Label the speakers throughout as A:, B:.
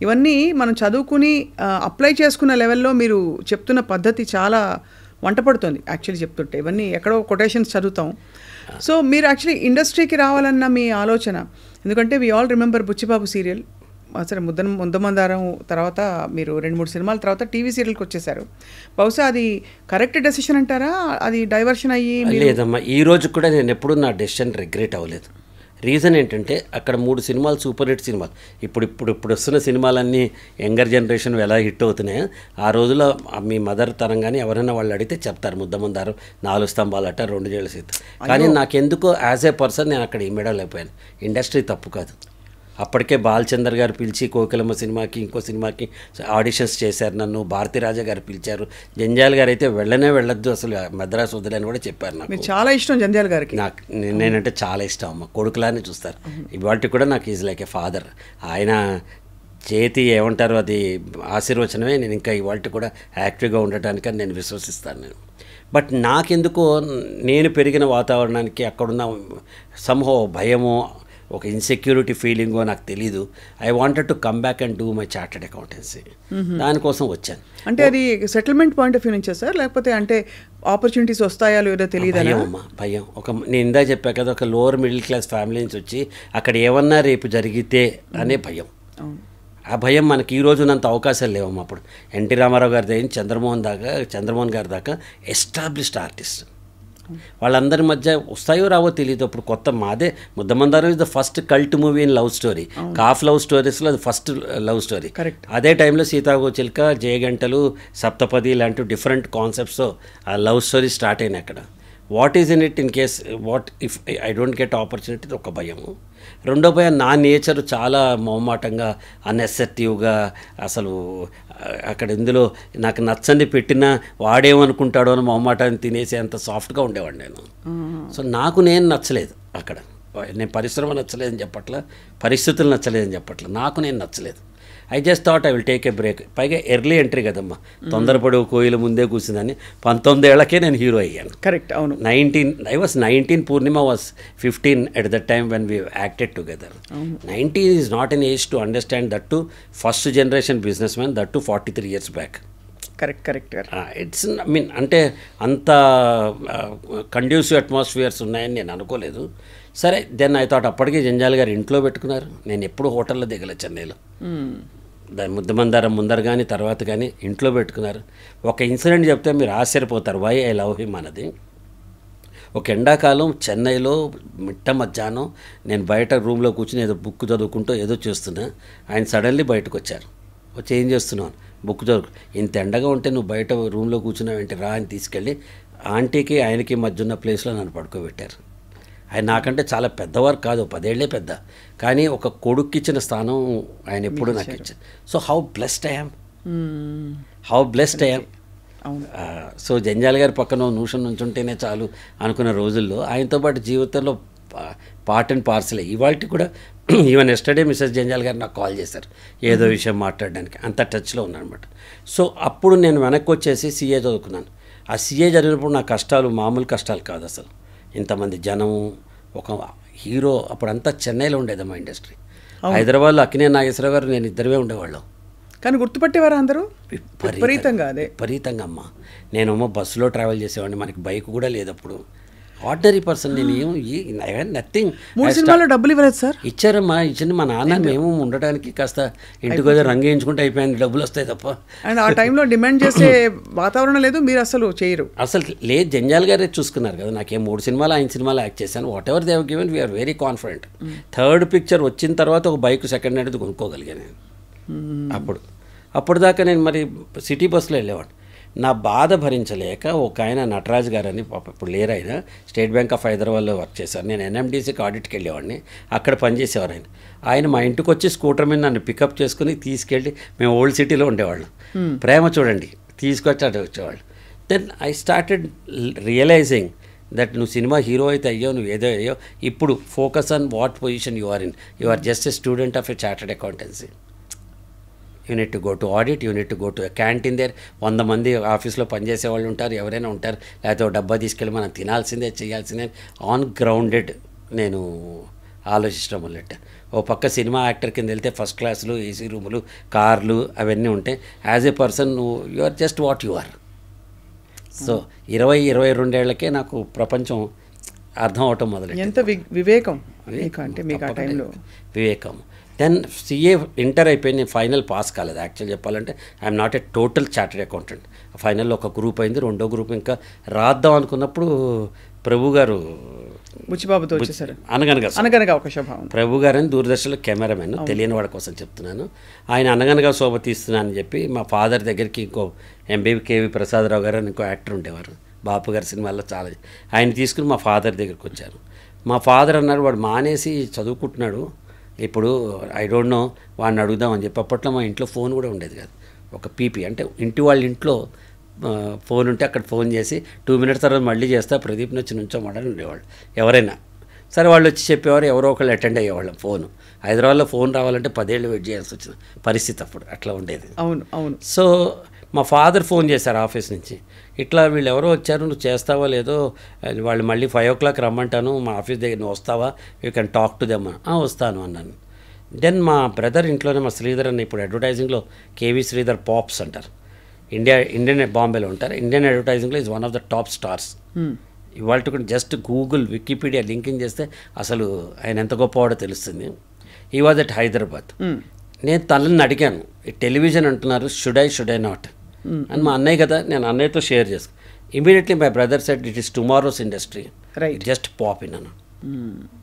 A: ఇవన్నీ మనం చదువుకుని అప్లై చేసుకున్న లెవెల్లో మీరు చెప్తున్న పద్ధతి చాలా వంట పడుతుంది యాక్చువల్లీ చెప్తుంటే. ఇవన్నీ ఎక్కడో కొటేషన్స్ చదువుతాం. సో మీరు యాక్చువల్లీ ఇండస్ట్రీకి రావాలన్న మీ ఆలోచన, ఎందుకంటే we all remember Buchchibabu serial, సరే ముద్దమందారం తర్వాత మీరు 2-3 సినిమాల తర్వాత టీవీ సీరియల్కి వచ్చేసారు. బహుశా అది కరెక్ట్ డెసిషన్ అంటారా, అది డైవర్షన్ అయ్యి?
B: లేదమ్మా, ఈ రోజు కూడా నేను ఎప్పుడు నా డెసిషన్ రిగ్రెట్ అవ్వలేదు. రీజన్ ఏంటంటే అక్కడ 3 సినిమాలు సూపర్ హిట్ సినిమాలు. ఇప్పుడు వస్తున్న సినిమాలన్నీ యంగర్ జనరేషన్ ఎలా హిట్ అవుతున్నాయో, ఆ రోజుల్లో మీ మదర్ తరం కానీ ఎవరైనా వాళ్ళు అడిగితే చెప్తారు ముద్దమందారం, 4 స్తంభాలట, 2 జేళ్ళ సీత. కానీ నాకెందుకో యాజ్ ఏ పర్సన్ నేను అక్కడ ఇమ్మడలేకపోయాను. ఇండస్ట్రీ తప్పు కాదు. అప్పటికే బాలచందర్ గారు పిలిచి కోకిలమ్మ సినిమాకి ఇంకో సినిమాకి ఆడిషన్స్ చేశారు నన్ను. భారతీరాజా గారు పిలిచారు. జంజాల్ గారు అయితే వెళ్ళొద్దు అసలు మద్రాసు వదిలేని కూడా చెప్పారు. నాకు
A: చాలా ఇష్టం జంజాల్ గారికి.
B: నేనంటే చాలా ఇష్టం అమ్మ. కొడుకులానే చూస్తారు. ఇవాళ కూడా నాకు ఈజ్ లైక్ ఏ ఫాదర్. ఆయన చేతి ఏమంటారు అది ఆశీర్వచనమే నేను ఇంకా ఇవాళ కూడా యాక్టివ్గా ఉండటానికి నేను విశ్వసిస్తాను నేను. బట్ నాకెందుకో నేను పెరిగిన వాతావరణానికి అక్కడున్న సంహో భయమో ఒక ఇన్సెక్యూరిటీ ఫీలింగో నాకు తెలీదు. I wanted to come back and do my chartered accountancy. దానికోసం వచ్చాను.
A: అంటే అది సెటిల్మెంట్ పాయింట్ ఆఫ్ వ్యూ నుంచే సార్, లేకపోతే అంటే ఆపర్చునిటీస్ వస్తాయో లేదో తెలియదు?
B: భయం అమ్మా, భయం. నేను ఇందా చెప్పా కదా, ఒక లోవర్ మిడిల్ క్లాస్ ఫ్యామిలీ నుంచి వచ్చి అక్కడ ఏమన్నా రేపు జరిగితే అనే భయం. ఆ భయం మనకి ఈ రోజునంత అవకాశాలు లేవమ్మా. అప్పుడు ఎన్టీ రామారావు గారి దగ్గర చంద్రమోహన్ గారి దాకా ఎస్టాబ్లిష్డ్ ఆర్టిస్ట్, వాళ్ళందరి మధ్య వస్తాయో రావో తెలియదు. అప్పుడు కొత్త మాదే Muddamandaram is the first cult movie in love story. Calf love స్టోరీస్లో అది ఫస్ట్ లవ్ స్టోరీ. అదే టైంలో సీతాకోచిలుక, జయగంటలు, సప్తపది లాంటి డిఫరెంట్ కాన్సెప్ట్స్తో ఆ లవ్ స్టోరీ స్టార్ట్ అయినాయి అక్కడ. What is in it in case what if I don't get opportunity, ఒక భయము. రెండో భయం, నా నేచర్ చాలా మొహమాటంగా అన్ఎసెప్టివ్గా, అసలు అక్కడ ఇందులో నాకు నచ్చని పెట్టినా వాడేమనుకుంటాడో అని మొహమాటాన్ని తినేసి అంత సాఫ్ట్గా ఉండేవాడిని నేను. సో నాకు నేను నచ్చలేదు అక్కడ. నేను పరిశ్రమ నచ్చలేదని చెప్పట్లా, పరిస్థితులు నచ్చలేదని చెప్పట్లా, నాకు నేను నచ్చలేదు. I just thought I will take a break. పైగా ఎర్లీ ఎంట్రీ కదమ్మా, తొందరపడి కోయిల ముందే కూర్చుందని. 19 ఏళ్లకే నేను హీరో అయ్యాను.
A: కరెక్ట్, అవును.
B: I was 19, Purnima was 15 at that time when we acted together. 19 is not an age to understand that to first generation businessman, that to 43 years back.
A: Correct.
B: It's అంటే అంత conducive atmospheres ఉన్నాయని నేను అనుకోలేదు. సరే, then I thought అప్పటికే జంజాల్ గారు ఇంట్లో పెట్టుకున్నారు. నేను ఎప్పుడు హోటల్లో దిగలే చెన్నైలో. దాని ముద్దమందారం ముందర కానీ తర్వాత కానీ ఇంట్లో పెట్టుకున్నారు. ఒక ఇన్సిడెంట్ చెప్తే మీరు ఆశ్చర్యపోతారు, వై ఐ లవ్ హిమ్ అన్నది. ఒక ఎండాకాలం చెన్నైలో మిట్ట మధ్యాహ్నం నేను బయట రూమ్లో కూర్చుని ఏదో బుక్ చదువుకుంటూ ఏదో చేస్తున్నా. ఆయన సడన్లీ బయటకు వచ్చారు. వచ్చి ఏం చేస్తున్నాను, బుక్ చదువు. ఇంత ఎండగా ఉంటే నువ్వు బయట రూమ్లో కూర్చున్నావు ఏంటి రా అని తీసుకెళ్ళి ఆంటీకి ఆయనకి మధ్య ఉన్న ప్లేస్లో నన్ను పడుకోబెట్టారు. ఆయన నాకంటే చాలా పెద్దవారు కాదు, 10 ఏళ్లే పెద్ద, కానీ ఒక కొడుక్కి ఇచ్చిన స్థానం ఆయన ఎప్పుడు నాకు ఇచ్చారు. So how blessed I am. So జంజాల్ గారి పక్కన నిమిషం నుంచి ఉంటేనే చాలు అనుకున్న రోజుల్లో ఆయనతో పాటు జీవితంలో పార్ట్ అండ్ పార్సలే. ఇవాళ కూడా ఈవెన్ ఎస్టర్డే మిసెస్ జంజాల్ గారు నాకు కాల్ చేశారు ఏదో విషయం మాట్లాడడానికి. అంత టచ్లో ఉన్నానమాట. సో అప్పుడు నేను వెనక్కి వచ్చేసి సీఏ చదువుకున్నాను. ఆ సీఏ చదివినప్పుడు నా కష్టాలు మామూలు కష్టాలు కాదు అసలు. ఇంతమంది జనం, ఒక హీరో. అప్పుడంతా చెన్నైలో ఉండేదమ్మా ఇండస్ట్రీ. హైదరాబాద్లో అక్కినేని నాగేశ్వరరావు గారు నేను ఇద్దరివే ఉండేవాళ్ళం.
A: కానీ గుర్తుపట్టేవారు అందరూ విపరీతంగా.
B: విపరీతంగా అమ్మ. నేనేమో బస్సులో ట్రావెల్ చేసేవాడిని, మనకి బైక్ కూడా లేదు అప్పుడు. ఆర్డినరీ పర్సన్ నేను. నథింగ్.
A: 3 సినిమాల్లో డబ్బులు ఇవ్వలేదు సార్?
B: ఇచ్చారమ్మా, ఇచ్చింది మా నాన్న. మేము ఉండడానికి కాస్త ఇంటికి వచ్చి రంగు వేయించుకుంటే అయిపోయింది, డబ్బులు వస్తాయి తప్ప.
A: అండ్ ఆ టైంలో డిమాండ్ చేసే వాతావరణం లేదు, మీరు అసలు చేయరు
B: అసలు. లేదు, జంజాల్ గారే చూసుకున్నారు కదా. నాకేం 3 సినిమాలు 5 సినిమాలు యాక్ట్ చేశాను. Whatever they have given we are very confident. Third picture వచ్చిన తర్వాత ఒక బైక్ సెకండ్ హ్యాండ్ కొనుక్కోగలిగాను నేను. అప్పుడు దాకా నేను మరి సిటీ బస్సులో వెళ్ళేవాడిని. నా బాధ భరించలేక ఒక ఆయన నటరాజ్ గారని, ఇప్పుడు లేరు ఆయన, స్టేట్ బ్యాంక్ ఆఫ్ హైదరాబాద్లో వర్క్ చేశారు. నేను ఎన్ఎండిసికి ఆడిట్కి వెళ్ళేవాడిని, అక్కడ పనిచేసేవారు ఆయన. ఆయన మా ఇంటికి వచ్చి స్కూటర్ మీద నన్ను పికప్ చేసుకుని తీసుకెళ్ళి, మేము ఓల్డ్ సిటీలో ఉండేవాళ్ళం. ప్రేమ చూడండి, తీసుకొచ్చి అటు వచ్చేవాళ్ళు. Then I started realising that నువ్వు సినిమా హీరో అయితే అయ్యో, నువ్వు ఏదో అయ్యో, ఇప్పుడు focus on what position you are in. You are just a student of a chartered accountancy. You need to go to audit, you need to go to canteen there. 100 మంది ఆఫీస్లో పనిచేసే వాళ్ళు ఉంటారు, ఎవరైనా ఉంటారు. లేకపోతే ఒక డబ్బా తీసుకెళ్ళి మనం తినాల్సిందే, చేయాల్సిందే. ఆన్ గ్రౌండెడ్ నేను ఆలోచించడం మొదలెట్టా. ఓ పక్క సినిమా యాక్టర్ కింద వెళ్తే ఫస్ట్ క్లాసులు, ఏసీ రూములు, కార్లు అవన్నీ ఉంటాయి. As a person you are just what you are. So 22 ఏళ్లకే నాకు ప్రపంచం అర్థం అవటం మొదలెట్టింది.
A: ఎంత వివేకం అంటే మీకు ఆ టైంలో.
B: వివేకం. దెన్ సిఏ ఇంటర్ అయిపోయింది, ఫైనల్ పాస్ కాలేదు. యాక్చువల్ చెప్పాలంటే I'm not a total chartered accountant. ఫైనల్లో ఒక గ్రూప్ అయింది, రెండో గ్రూప్ ఇంకా రాద్దాం అనుకున్నప్పుడు ప్రభు గారు
A: బుచ్చిబాబుతో వచ్చేసారు.
B: అనగనగా ఒక శోభావం. ప్రభు గారని దూరదర్శన్లో కెమెరామెన్, తెలియని వాడి కోసం చెప్తున్నాను. ఆయన అనగనగా శోభ తీస్తున్నానని చెప్పి మా ఫాదర్ దగ్గరికి ఇంకో కేవి ప్రసాదరావు గారు అని ఇంకో యాక్టర్ ఉండేవారు, బాపు గారి సినిమాల్లో చాలా, ఆయన తీసుకుని మా ఫాదర్ దగ్గరికి వచ్చారు. మా ఫాదర్ అన్నాడు, వాడు మానేసి చదువుకుంటున్నాడు ఇప్పుడు, ఐ డోంట్ నో, వాడిని అడుగుదామని చెప్పి. అప్పట్లో మా ఇంట్లో ఫోన్ కూడా ఉండేది కాదు, ఒక పీపీ అంటే ఇంటి వాళ్ళ ఇంట్లో ఫోన్ ఉంటే అక్కడ ఫోన్ చేసి 2 minutes తర్వాత మళ్ళీ చేస్తా, ప్రదీప్ని వచ్చి నుంచోమని ఉండేవాళ్ళు ఎవరైనా. సరే వాళ్ళు వచ్చి చెప్పేవారు, ఎవరో ఒకళ్ళు అటెండ్ అయ్యేవాళ్ళం. ఫోను హైదరాబాద్లో ఫోన్ రావాలంటే 10 ఏళ్ళు వెయిట్ చేయాల్సి వచ్చిన పరిస్థితి అప్పుడు, అట్లా ఉండేది.
A: అవును అవును.
B: సో మా ఫాదర్ ఫోన్ చేశారు ఆఫీస్ నుంచి, ఇట్లా వీళ్ళు ఎవరో వచ్చారు, నువ్వు చేస్తావా లేదో, వాళ్ళు మళ్ళీ 5 o'clock రమ్మంటాను మా ఆఫీస్ దగ్గర, నువ్వు వస్తావా, you can talk to them. వస్తాను అన్నాను. దెన్ మా బ్రదర్ ఇంట్లోనే, మా శ్రీధర్ అన్న ఇప్పుడు అడ్వర్టైజింగ్లో కేవీ శ్రీధర్ పాప్స్ అంటారు, ఇండియన్ బాంబేలో ఉంటారు. ఇండియన్ అడ్వర్టైజింగ్లో is one of the top stars. ఇవాళ కూడా జస్ట్ గూగుల్, వికీపీడియా లింకింగ్ చేస్తే అసలు ఆయన ఎంత గొప్పవాడో తెలుస్తుంది. ఈ వాజ్ అట్ హైదరాబాద్. నేను తనని అడిగాను, టెలివిజన్ అంటున్నారు, షుడ్ ఐ నాట్ అని. మా అన్నయ్య కదా, నేను అన్నయ్యతో షేర్ చేసుకు. Immediately my brother said it is tomorrow's industry, just pop in అన్న.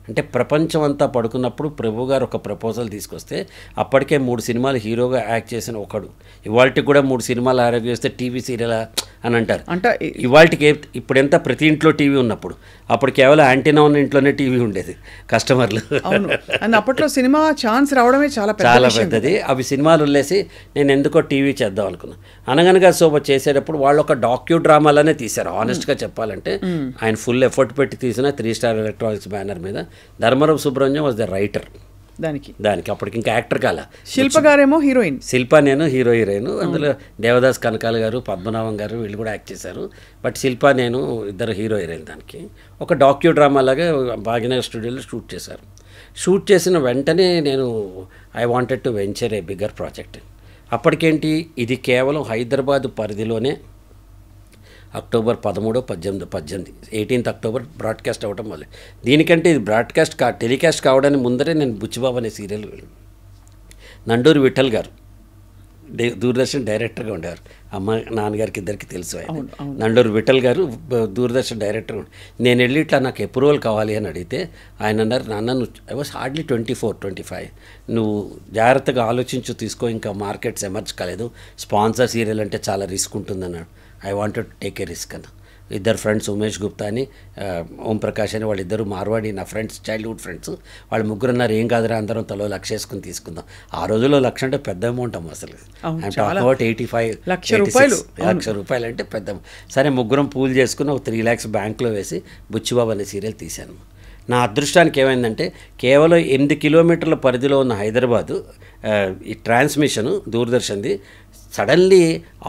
B: అంటే ప్రపంచం అంతా పడుకున్నప్పుడు ప్రభు గారు ఒక ప్రపోజల్ తీసుకొస్తే, అప్పటికే 3 సినిమాలు హీరోగా యాక్ట్ చేసిన ఒకడు ఇవాళకి కూడా 3 సినిమాలు యాక్ట్ చేస్తే టీవీ సీరియల్ అని అంటారు. అంటే ఇవాళకి ఇప్పుడు ఎంత ప్రతి ఇంట్లో టీవీ ఉన్నప్పుడు, అప్పుడు కేవలం యాంటీనా ఉన్న ఇంట్లోనే టీవీ ఉండేది కస్టమర్లు.
A: అప్పట్లో సినిమా ఛాన్స్ రావడమే చాలా
B: పెద్దది. అవి సినిమాలు వదిలేసి నేను ఎందుకో టీవీ చేద్దాం అనుకున్నాను. అనగనగా శోభ చేసేటప్పుడు వాళ్ళు ఒక డాక్యూ డ్రామాలనే తీశారు. ఆనెస్ట్గా చెప్పాలంటే ఆయన ఫుల్ ఎఫర్ట్ పెట్టి తీసిన 3 Star ఎలక్ట్రానిక్స్ బ్యానర్ మీద. Dharma Rao Subrahmanyam was the writer దానికి. అప్పటికి ఇంకా యాక్టర్ కాల.
A: శిల్ప గారేమో హీరోయిన్,
B: శిల్ప నేను హీరోయిన్. అందులో దేవదాస్ కనకాల గారు, పద్మనాభం గారు వీళ్ళు కూడా యాక్ట్ చేశారు. బట్ శిల్ప నేను ఇద్దరు హీరోయిన్. దానికి ఒక డాక్యూ డ్రామా లాగా భాగ్యనగర్ స్టూడియోలో షూట్ చేశారు. షూట్ చేసిన వెంటనే నేను I wanted to venture a bigger project. అప్పటికేంటి, ఇది కేవలం హైదరాబాద్ పరిధిలోనే అక్టోబర్ 13, 18 18th October బ్రాడ్కాస్ట్ అవ్వటం వల్ల. దీనికంటే ఇది బ్రాడ్కాస్ట్ టెలికాస్ట్ కావడానికి ముందరే నేను బుచ్చిబాబు అనే సీరియల్, నండూరి విఠల్ గారు దూరదర్శన్ డైరెక్టర్గా ఉండేవారు. నాన్నగారికి ఇద్దరికి తెలుసు ఆయన. నండూరి విఠల్ గారు దూరదర్శన్ డైరెక్టర్. నేను వెళ్ళి ఇట్లా నాకు అప్రూవల్ కావాలి అని అడిగితే ఆయన అన్నారు, నాన్న నువ్వు, ఐ వాస్ హార్డ్లీ 24, 25, నువ్వు జాగ్రత్తగా ఆలోచించు, తీసుకో, ఇంకా మార్కెట్స్ ఎమర్జ్ కాలేదు, స్పాన్సర్ సీరియల్ అంటే చాలా రిస్క్ ఉంటుందన్నాడు. I wanted to take a risk అన్న. ఇద్దరు ఫ్రెండ్స్, ఉమేష్ గుప్తా అని, ఓం ప్రకాష్ అని, వాళ్ళిద్దరు మార్వాడి, నా ఫ్రెండ్స్, చైల్డ్హుడ్ ఫ్రెండ్స్. వాళ్ళు ముగ్గురు అన్నారు, ఏం కాదురా అందరం తలో 1,00,000 వేసుకుని తీసుకుందాం. ఆ రోజుల్లో 1,00,000 అంటే పెద్ద అమౌంట్ అమ్మ అసలు. అబౌట్ 85 లక్ష రూపాయలు అంటే పెద్ద. సరే ముగ్గురం పూల్ చేసుకుని ఒక 3 lakhs బ్యాంకులో వేసి బుచ్చిబాబు అనే సీరియల్ తీశాను. నా అదృష్టానికి ఏమైందంటే, కేవలం 8 kilometers పరిధిలో ఉన్న హైదరాబాదు ఈ ట్రాన్స్మిషన్ దూరదర్శన్ది సడన్లీ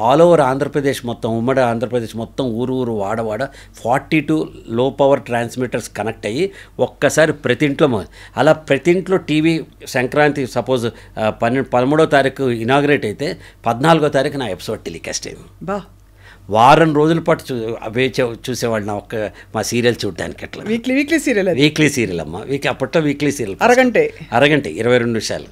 B: ఆల్ ఓవర్ ఆంధ్రప్రదేశ్ మొత్తం, ఉమ్మడి ఆంధ్రప్రదేశ్ మొత్తం, ఊరు వాడవాడ 42 low power ట్రాన్స్మిటర్స్ కనెక్ట్ అయ్యి ఒక్కసారి ప్రతి ఇంట్లో, అలా ప్రతి ఇంట్లో టీవీ సంక్రాంతి సపోజ్ 13వ తారీఖు ఇనాగ్రేట్ అయితే 14వ తారీఖు నా ఎపిసోడ్ టెలికాస్ట్ అయింది. వారం రోజుల పాటు చూసేవాళ్ళు నా మా సీరియల్ చూడడానికి. అట్లా వీక్లీ సీరియల్ అమ్మ. అప్పట్లో వీక్లీ సీరియల్ అరగంట 22 నిమిషాలు.